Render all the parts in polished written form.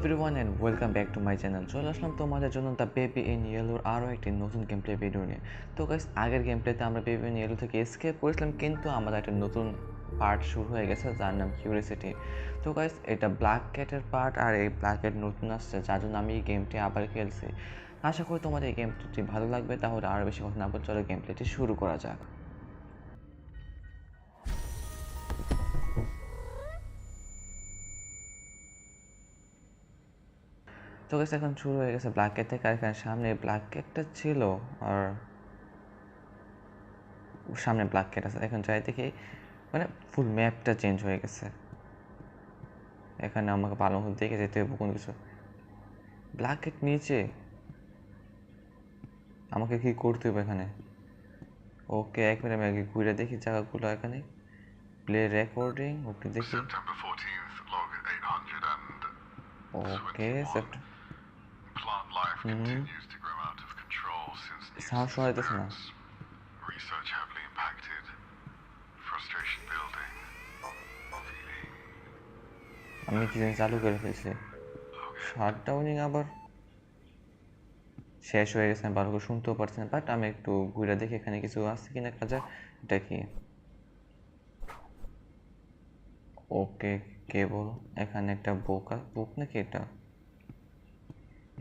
everyone and welcome back to my channel. চলে আসলাম তোমাদের জন্য দ্য বেবি ইন ইয়েলোর আরও একটি নতুন গেম প্লে ভিডিও নিয়ে। তো গাইস, আগের গেম প্লেতে আমরা বেবি ইন ইয়েলো থেকে এসকেপ করেছিলাম, কিন্তু আমাদের একটা নতুন পার্ট শুরু হয়ে গেছে যার নাম কিউরিওসিটি। তো গাইস, এটা ব্ল্যাক ক্যাটের পার্ট, আর এই ব্ল্যাক ক্যাট নতুন আসছে যার জন্য আমি এই গেমটি আবার খেলছি। আশা করি তোমাদের এই গেমটি ভালো লাগবে। তাহলে আরও বেশি কথা না বলে চলো গেম প্লেটি শুরু করা যাক। তো গাইস, এখন শুরু হয়ে গেছে ব্ল্যাক ক্যাট থেকে। আর এখানে সামনে ব্ল্যাক ক্যাটটা ছিল, আর সামনে ব্ল্যাক ক্যাট আছে। এখন যাই দেখি, মানে ফুল ম্যাপটা চেঞ্জ হয়ে গেছে। এখানে আমাকে ভালো মতো দেখে যেতে হবে কোনো কিছু। ব্ল্যাক ক্যাট নিচে, আমাকে কি করতে হবে এখানে? ওকে, এক মিনিট আমি আগে ঘুরে দেখি জায়গাগুলো। এখানে প্লে রেকর্ডিং, ওকে দেখি। ওকে, সাউন্ড শোনা যাইতেছে না। আমি কি জানি চালু করে ফেলছি। শাটডাউনিং আবার শেষ হয়ে গেছে, আমি ভালো করে শুনতেও পারছি না। বাট আমি একটু ঘুরে দেখি এখানে কিছু আছে কিনা কাজে। এটা কি? ওকে, কেবল। এখানে একটা বুক নাকি এটা?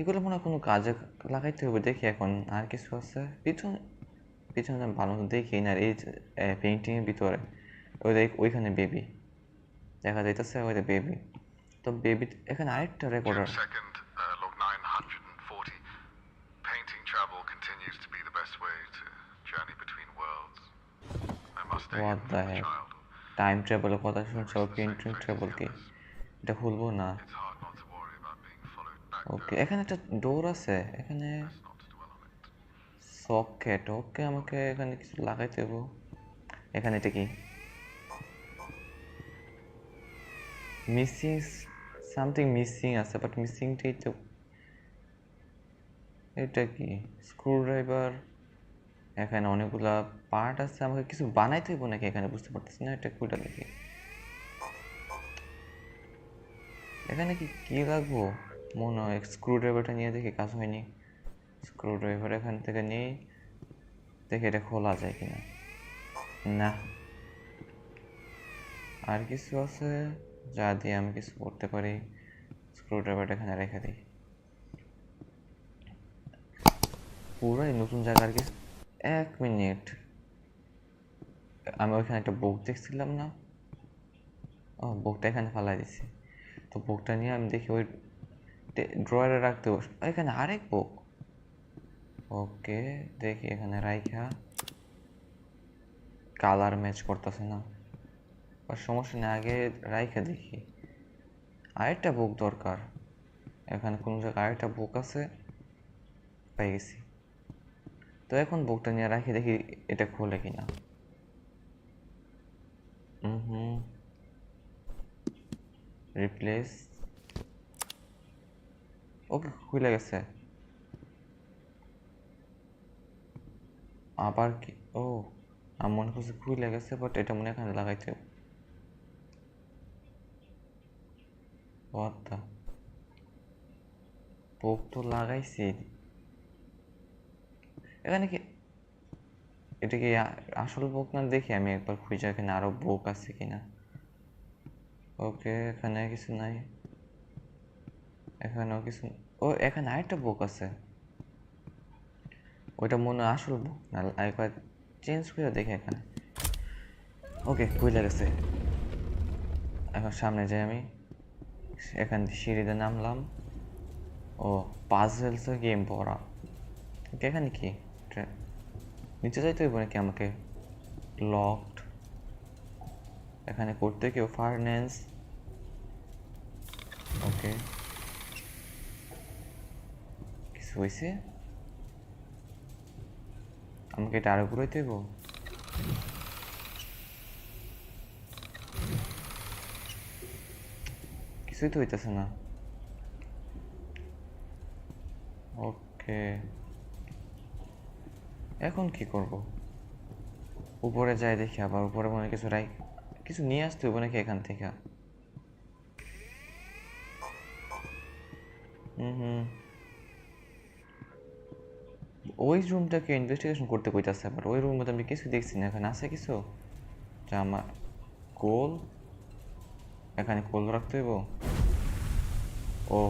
এগুলো মনে হয় কোনো কাজে লাগাইতে হবে। দেখি এখন আর কিছু আছে পিছনে। পিছনে আমি ভালো মতো দেখি না। এই পেইন্টিংয়ের ভিতরে ওইখানে বেবি দেখা যাইতেছে, ওইটা বেবি। তো বেবি এখানে আরেকটা recorder. What the Heck? Time ট্রাভেলের কথা শুনছি, আবার পেইন্টিং ট্রাভেল কি? এটা খুলবো না। ওকে, এখানে একটা ডোর আছে। এখানে সকেট। ওকে, আমাকে এখানে কিছু লাগাইতে হবে। এখানে এটা কি? মিসিং, সামথিং মিসিং আছে, বাট মিসিংটাই তো। এটা কি? স্ক্রুড্রাইভার। এখানে অনেকগুলা পার্ট আছে, আমাকে কিছু বানাইতে হইব নাকি এখানে? বুঝতে পারতেছি না। এটা কোনটা দেখি। এখানে কি লাগবো? মনে হয় স্ক্রুড্রাইভারটা নিয়ে দেখি, কাজ হয়নি। স্ক্রুড্রাইভার এখান থেকে নিই, দেখি এটা খোলা যায় কিনা। না, আর কিছু আছে যা দিয়ে আমি কিছু করতে পারি? স্ক্রুড্রাইভারটা এখানে রেখে দিই। পুরাই নতুন জায়গা আর কিছু। এক মিনিট, আমি ওইখানে একটা বুক দেখছিলাম না? ও, বুকটা এখানে ফালাই দিছি। তো বুকটা নিয়ে আমি দেখি ওই ড্রয়ারে রাখতে বস। এখানে আরেক বুক। ওকে, দেখি এখানে রাইখা। কালার ম্যাচ করতেছে না, আর সমস্যা নেই, আগে রাইখা দেখি। আরেকটা বুক দরকার। এখানে কোনো জায়গায় আরেকটা বুক আছে, পেয়ে গেছি। তো এখন বুকটা নিয়ে রাখি, দেখি এটা খোলে কিনা। হুম, রিপ্লেস। ওকে, খুলে গেছে। আবার কি? ও, আমার মনে করছে খুলে গেছে, বাট এটা মনে এখানে লাগাইতে হবে। What the? বুক তো লাগাইছি এখানে। কি এটা কি আসল বুক না? দেখি আমি একবার খুঁজে এখানে আরো বুক আছে কিনা। ওকে, এখানে কিছু নাই। এখানেও কিছু। ও, এখানে আরেকটা বুক আছে। ওইটা মনে হয় আসল বুক না, একবার চেঞ্জ করে দেখি এখানে। ওকে, খুঁজে গেছে। এখন সামনে যাই আমি। এখান থেকে সিঁড়িতে নামলাম। ও, পাজেলসের গেম পড়া। ওকে, এখানে কি? নিচে যাইতে হইব নাকি আমাকে? লকড। এখানে করতে কেউ ফার্নেন্স। ওকে, কিছু হয়েছে? আমাকে এটা আরো ঘুরাইতে হইব? কিছুই তো হইতেছে না। ওকে, এখন কি করব? উপরে যাই দেখি, আবার উপরে মনে হয় কিছু নিয়ে আসতে হইব নাকি এখান থেকে? হুম, ওই রুমটাকে ইনভেস্টিগেশন করতে কইতাছে, আবার ওই রুম মধ্যে আমি কিছু দেখছি না। এখানে আছে কিছু যা আমার কোল, এখানে কোল রাখতে হইব। ও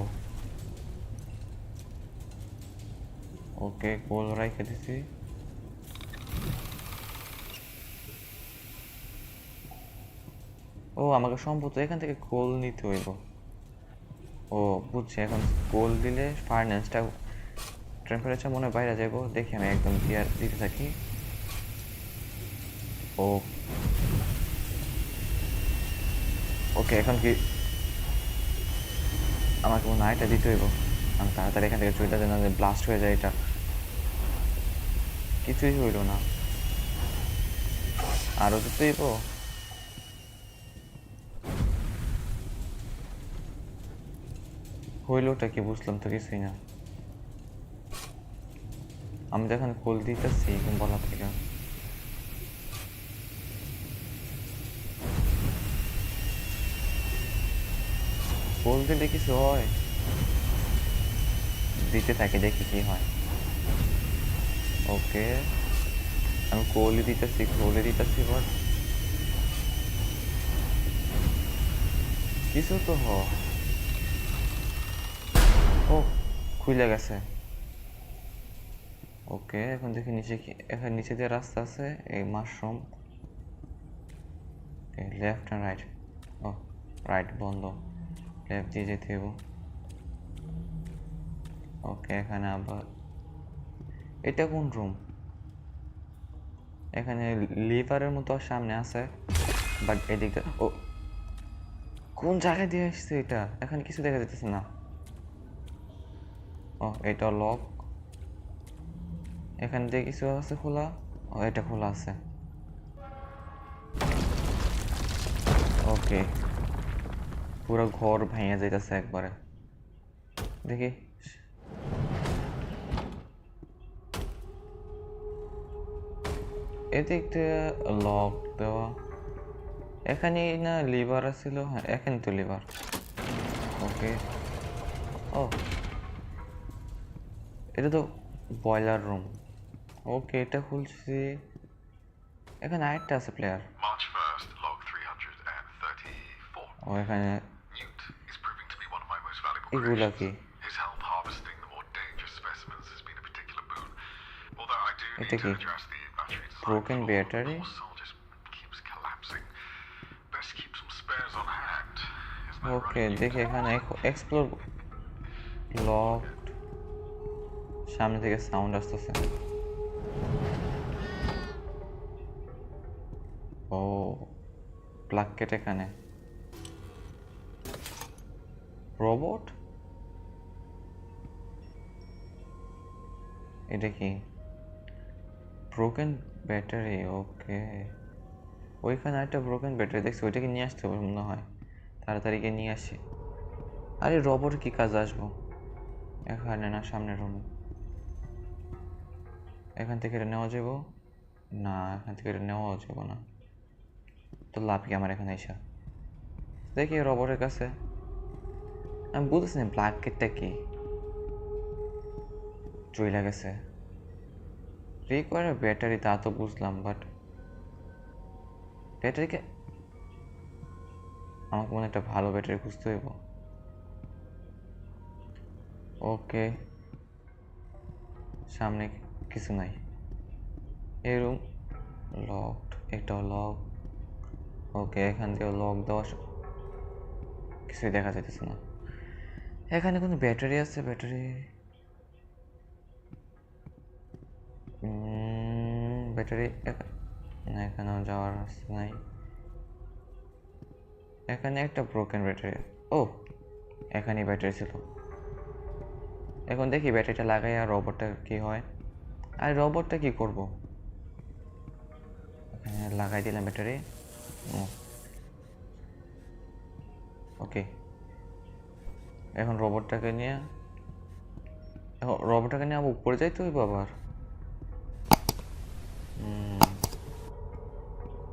ওকে, কোল রাইখে দিছি। ও আমাকে সম্ভবত এখান থেকে কোল নিতে হইব। ও বুঝছি, এখন কোল দিলে ফার্নেসটা টেম্পারেচার মনে হয় বাইরে যাইব। দেখি আমি একদম ক্লিয়ার দিতে থাকি। ও ওকে, এখন কি আমাকে মনে হয় এটা দিতে হইব। আমি তাড়াতাড়ি এখান থেকে চলে যাই, না ব্লাস্ট হয়ে যায়। এটা কিছুই হইল না, আরও দিতে হইব। হইলোটা কি বুঝলাম তো কিছুই না। আমি তো এখন কোল দিতেছি বলা থেকে। কোল দিলে কিছু হয়, দিতে থাকে, দেখি কি হয়। ওকে, আমি কোলই দিতেছি বাট কিছু তো ও খুলে গেছে। ওকে, এখন দেখি নিচে কি, এখানে নিচে দিয়ে রাস্তা আছে। এই মাশরুম, লেফট অ্যান্ড রাইট। ও রাইট বন্ধ, লেফট দিয়ে যেতে হইব। ওকে, এখানে আবার এটা কোন রুম? এখানে লিভারের মতো সামনে আছে, বাট এদিকটা ও কোন জায়গায় দিয়ে আসছে এটা? এখানে কিছু দেখা যাচ্ছে না। ও এটা লক, এখান দিয়ে কিছু আছে খোলা। ও এটা খোলা আছে। ওকে, পুরো ঘর ভেঙে যাইতেছে একবারে। দেখি এদিক দিয়ে লক দেওয়া। এখানে না লিভার আছিল? হ্যাঁ, এখানে তো লিভার। ওকে, ও এটা তো বয়লার রুম। ওকে, এটা খুলছি। এখানে আরেকটা আছে প্লেয়ার। March 1st, log 334. ও এখানে Newt is proving to be one of my most valuable এগুলা creations. কি? His help harvesting the more dangerous specimens has been a particular boon. Although I do এটা need to কি? address the battery design broken flaw. Battery? The poor soul just keeps collapsing. Best keep some spares on hand. Isn't that okay, right, Newt? দেখি এখানে explore. Lock, সামনে থেকে sound আসতেছে। ও plug কেটে এখানে robot. এটা কি? Broken battery. ওকে, ওইখানে একটা ব্রোকেন ব্যাটারি দেখছি, ওইটাকে নিয়ে আসতে হবে মনে হয়। তাড়াতাড়ি গিয়ে নিয়ে আসি। আরে রোবট কি কাজ আসবো? এখানে না, সামনের রুমে। এখান থেকে এটা নেওয়া যাবো না? এখান থেকে এটা নেওয়া যাবো না তো লাভ কি আমার এখানে এসা? দেখি রোবটের কাছে। আমি বুঝতেছি না ব্ল্যাকেটটা কি। চইলা গেছে। রিকোয়ার ব্যাটারি তা তো বুঝলাম, বাট ব্যাটারিকে আমাকে মনে একটা ভালো ব্যাটারি খুঁজতে হইব। ওকে, সামনে কিছু নাই। এই রুম লকড, এটাও লক। ওকে, এখান থেকে লক দেওয়া কিছুই দেখা যাইতেছে না। এখানে কোনো ব্যাটারি আছে? ব্যাটারি ব্যাটারি না, এখানেও যাওয়ার রাস্তা নাই। এখানে একটা ব্রোকেন ব্যাটারি। ও এখানেই ব্যাটারি ছিল। এখন দেখি ব্যাটারিটা লাগাই আর রোবটটা কি হয়। আর রোবটটা কি করব? এখানে লাগাই দিলাম ব্যাটারি। ওকে, এখন রোবটটাকে নিয়ে আবার উপরে যাইতে হইব আবার।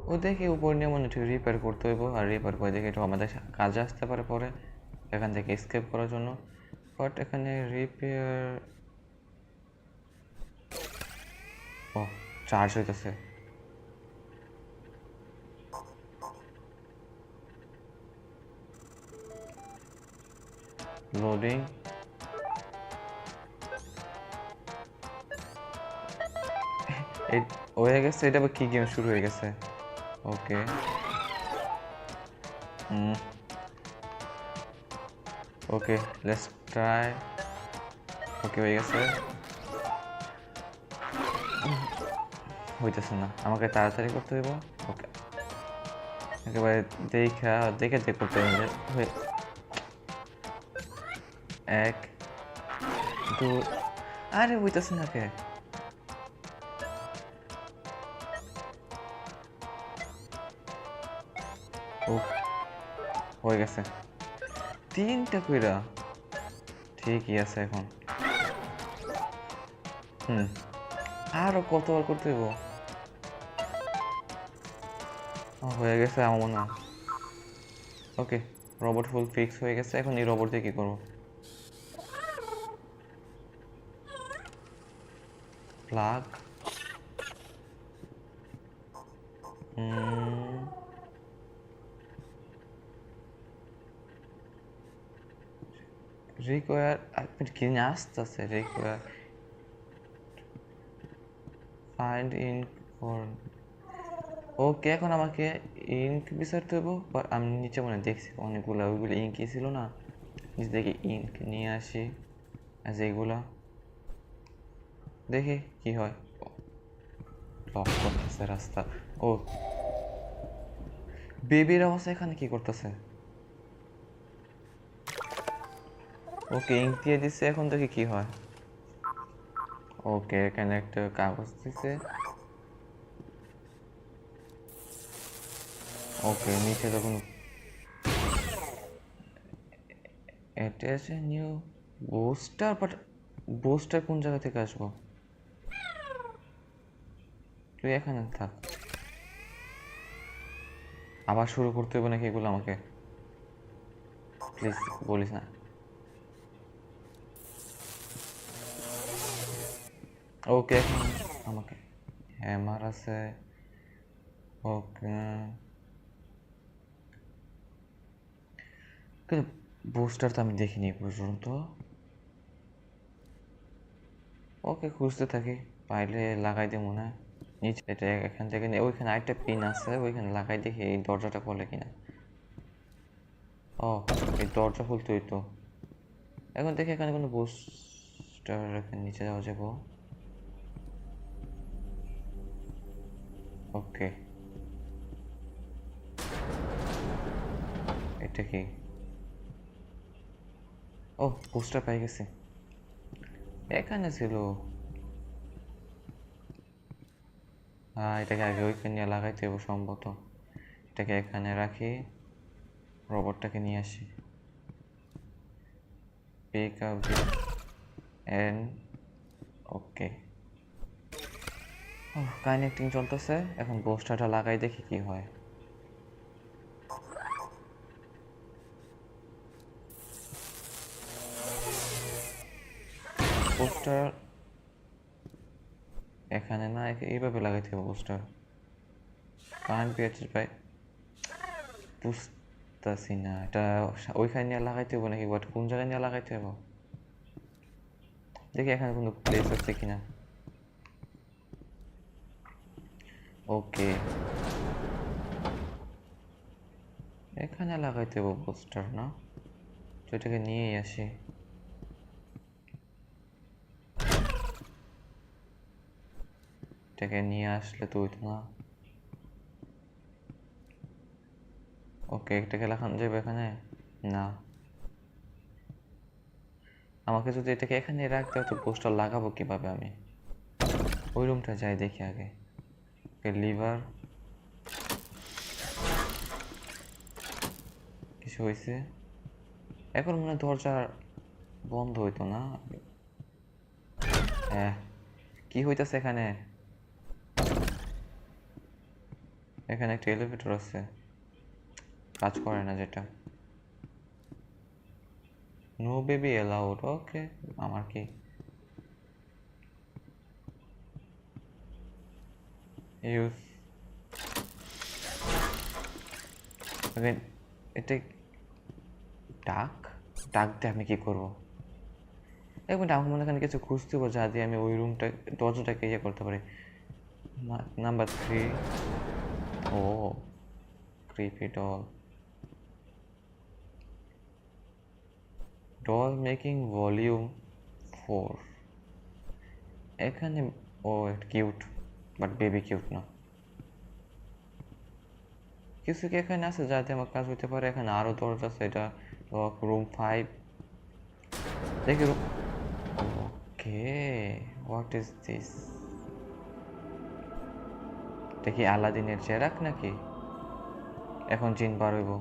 ও দেখি উপর নিয়ে মনে হচ্ছে রিপেয়ার করতে হইব, আর রিপেয়ার করে দেখি একটু আমাদের কাজে আসতে পারে পরে এখান থেকে এসকেপ করার জন্য। বাট এখানে রিপেয়ার ও চার্জ হইতেছে লোডিং হয়ে গেছে এটা আবার কি গেম শুরু হয়ে গেছে ওকে ওকে লেটস ট্রাই ওকে হয়ে গেছে হইতেছে না আমাকে তাড়াতাড়ি করতে হইব ওকে একেবারে দেখে করতে হবে এক দুই আরে হইতেছে না কে ও হয়ে গেছে তিনটা কইরা ঠিকই আছে এখন আরো কতবার করতে হইব হয়ে গেছে আমার মনে হয় ওকে রোবট ফুল ফিক্স হয়ে গেছে এখন এই রোবট দিয়ে কি করবো প্লাগ রিকোয়ার আপনি কি আসতেছে require find ink for okay এখন আমাকে ইঙ্ক বিচারতে হবো আমি নিচে মনে দেখছি অনেকগুলো ওইগুলো ইঙ্কই ছিল না নিচে দেখি ইঙ্ক নিয়ে আসি যেগুলা দেখি কি হয় লক করতেছে রাস্তা ও বেবির অবস্থা এখানে কি করতেছে ওকে ইঙ্ক দিয়ে দিচ্ছে এখন দেখি কি হয় ওকে এখানে একটা কাগজ দিছে ওকে নিচে তখন attach new booster but booster কোন জায়গা থেকে আসবো তুই এখানে থাক আবার শুরু করতে হবে নাকি এগুলো আমাকে প্লিজ বলিস না ওকে এখন আমাকে হ্যামার আছে ওকে কিন্তু বুস্টার তো আমি দেখিনি পর্যন্ত ওকে খুঁজতে থাকি পাইলে লাগাই দিই মনে হয় নিচে এটা এখান থেকে ওইখানে আরেকটা পিন আছে ওইখানে লাগাই দেখি এই দরজাটা খোলে কিনা ও এই দরজা খুলতে হইতো এখন দেখি এখানে কোনো বুস্টার এখানে নিচে যাওয়া যাবো ওকে এটা কি ও বুস্টার পাই গেছে এখানে ছিল হ্যাঁ এটাকে আগে ওইখানে নিয়ে লাগাইতে হবে সম্ভবত এটাকে এখানে রাখি রোবটটাকে নিয়ে আসি pick up and okay connecting চলতেছে এখন বুস্টারটা লাগাই দেখি কি হয় বুস্টার এখানে না এইভাবে লাগাইতে হবে বুস্টার কারেন্ট পেয়েছি ভাই বুঝতেছি না এটা ওইখানে নিয়ে লাগাইতে হবে নাকি বাট কোন জায়গায় নিয়ে লাগাইতে হবে দেখি এখানে কোনো প্লেস আছে কিনা ওকে এখানে লাগাইতে হবে বুস্টার না তো এটাকে নিয়েই আসি এটাকে নিয়ে আসলে তো হইতো না ওকে এটাকে লাগানো যাবে এখানে না আমাকে যদি এটাকে এখানে রাখতে হতো পোস্টার লাগাবো কিভাবে আমি ওই রুমটা যাই দেখি আগে লিভার কিছু হয়েছে এখন মনে হয় দরজা বন্ধ হইতো না হ্যাঁ কি হইতাছে এখানে এখানে একটা এলিভেটর আছে কাজ করে না যেটা নো বেবি অ্যালাউড, ওকে। আমার কি ইউজ এটা ডাক ডাক দিয়ে আমি কি করবো? এক মিনিট, আমার মনে এখানে কিছু খুঁজতে হবে যা দিয়ে আমি ওই রুমটা দরজাটাকে ইয়ে করতে পারি। নাম্বার 3। ও, creepy doll. Doll making volume 4। এখানে ও কিউট, বাট বেবি কিউট না। কিছু কি এখানে আছে যাতে আমার কাজ হইতে পারে? এখানে আরো দরজা আছে, এটা লক রুম 5। দেখি room. Okay, what is this? এটা কি আলাদিনের চেরাক নাকি? এখন জিন বার হইব।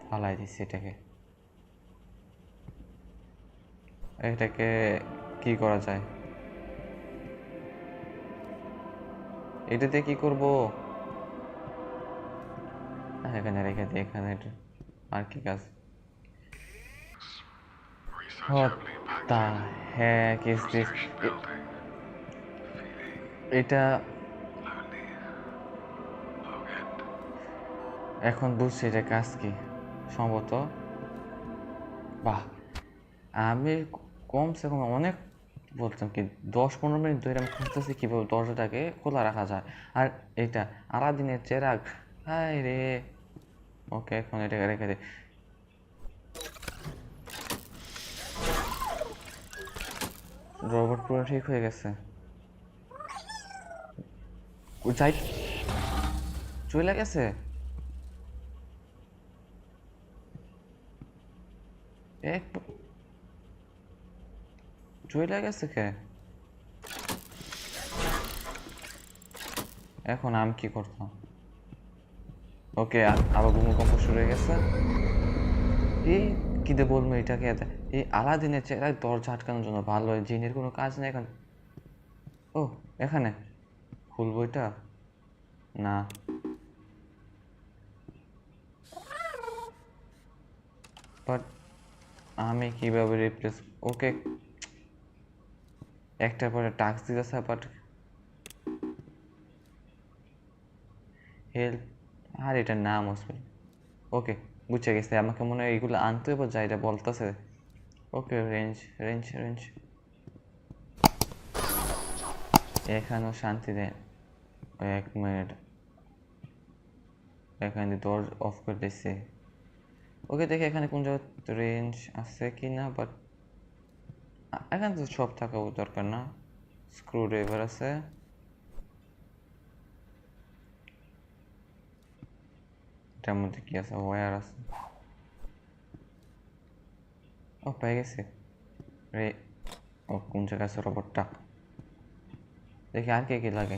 ফালাই দিচ্ছি এটাকে। এটাকে কি করা যায়? এটাতে কি করব? এখানে রেখে দিই, এখানে এটা আর কি কাজ? Research What heavily the impacted. heck is Your this? station building. Feeling এটা lonely. Low end. এখন বুঝছি এটা কাজ কি সম্ভবত। বাহ, আমি কমসে কম অনেক বলতাম কি 10-15 মিনিট ধরে আমি খুঁজতেছি কীভাবে দরজাটাকে খোলা রাখা যায়। আর এটা আলাদিনের চেরাগ। হাই রে। ওকে, এখন এটাকে রেখে দিই। রোবট পুরো ঠিক হয়ে গেছে। যাই, চলে গেছে। এক চলে গেছে কে? এখন আমি কি করতাম? ওকে, আবার ভূমিকম্প শুরু হয়ে গেছে। এই কি দিয়ে বলবো এটাকে? এই আলাদিনের চেরাগ দরজা আটকানোর জন্য ভালো, জিনের কোনো কাজ নেই এখন। ও, এখানে খুলবো এটা? না। বাট আমি কিভাবে রিপ্লেস? ওকে, একটার পরে টাস্ক দিতেছে, বাট হেল্প। আর এটার নাম আসবে। ওকে, বুঝে গেছে। আমাকে মনে হয় এগুলো আনতে হবে যা এটা বলতেছে। ওকে, রেঞ্জ রেঞ্জ রেঞ্জ। এখানেও শান্তি দেয়। 1 মিনিট, এখানে দরজা অফ করে দিচ্ছে। ওকে, দেখি এখানে কোন জায়গায় রেঞ্জ আছে কি না, বাট এখানে তো সব থাকা দরকার না। স্ক্রু ড্রাইভার আছে। এটার মধ্যে কি আছে? ওয়্যার আছে। ও, পেয়ে গেছে রে। ও, কোন জায়গায় আছে রোবটটা? দেখি আর কে কি লাগে।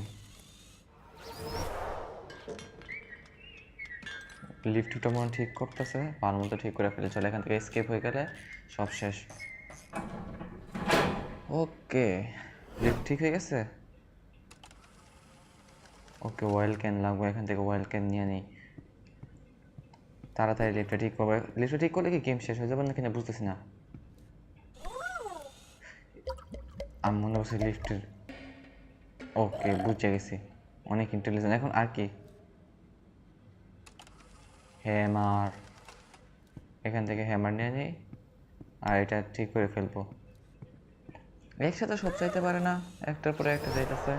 লিফটটা মনে ঠিক করতেছে, ভালো মতো ঠিক করে ফেলে। চলে এখান থেকে এসকেপ হয়ে গেলে সব শেষ। ওকে, লিফট ঠিক হয়ে গেছে। ওকে, অয়েল ক্যান লাগবে, এখান থেকে অয়েল ক্যান নিয়ে নিই। তাড়াতাড়ি লিফটটা ঠিক করবে। লিফটটা ঠিক করলে কি গেম শেষ হয়ে যাবে নাকি না বুঝতেছি না। আমি মনে করছি লিফটের। ওকে, বুঝে গেছি। অনেক ইন্টেলিজেন্ট। এখন আর কি? হ্যামার। এখান থেকে হ্যামার নিয়ে নিই আর এটা ঠিক করে ফেলবো। একসাথে সব চাইতে পারে না, একটার পরে একটা চাইতেছে।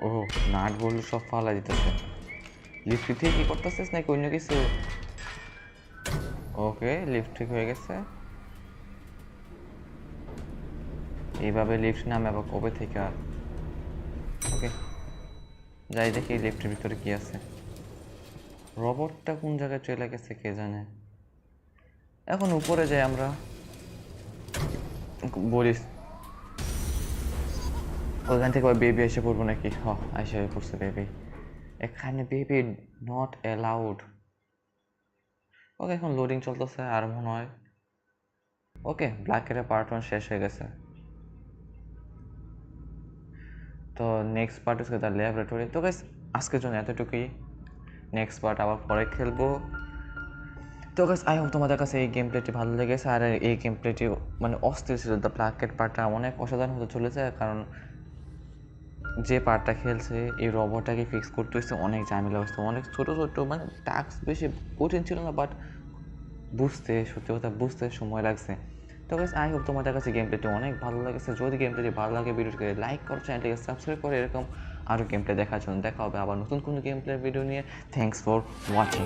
ও, নাট বলু সব ফালা দিতেছে। লিফট ঠিক কি করতেছিস নাকি অন্য কিছু? ওকে, লিফট ঠিক হয়ে গেছে। এইভাবে লিফট নামে আবার কবে থেকে? ওকে, যাই দেখি লিফটের ভিতরে কি আছে। রোবটটা কোন জায়গায় চলে গেছে কে জানে। এখন উপরে যাই আমরা। বলিস ওইখান থেকে ওই বেবি এসে পড়বো নাকি? এসে পড়ছে বেবি। এখানে বেবি নট অ্যালাউড। ওকে, এখন লোডিং চলতেছে আর মনে হয়। ওকে, ব্ল্যাকের পার্ট 1 শেষ হয়ে গেছে। তো নেক্সট পার্ট হচ্ছে দ্য ল্যাবরেটরি। তো গাইস, আজকের জন্য এতটুকুই। নেক্সট পার্ট আবার পরে খেলবো। তো গাইস আই হোপ তোমাদের কাছে এই গেম প্লেটি ভালো লেগেছে, আর এই গেম প্লেটি মানে অস্থির ছিল। দ্য প্লাকেট পার্টটা অনেক অসাধারণ হতে চলেছে, কারণ যে পার্টটা খেলছে এই রবটটাকে ফিক্স করতে হচ্ছে অনেক ঝামেলা হচ্ছে, অনেক ছোটো ছোটো মানে টাস্ক বেশি কঠিন ছিল না, বাট সত্যি কথা বুঝতে সময় লাগছে। তো গাইস আই হোপ তোমাদের কাছে গেম প্লেটি অনেক ভালো লেগেছে। যদি গেম প্লেটি ভালো লাগে ভিডিওটিকে লাইক করো, চ্যানেলটিকে সাবস্ক্রাইব করে এরকম আরও গেম প্লে দেখার জন্য। দেখা হবে আবার নতুন কোনো গেম প্লে ভিডিও নিয়ে। Thanks for watching.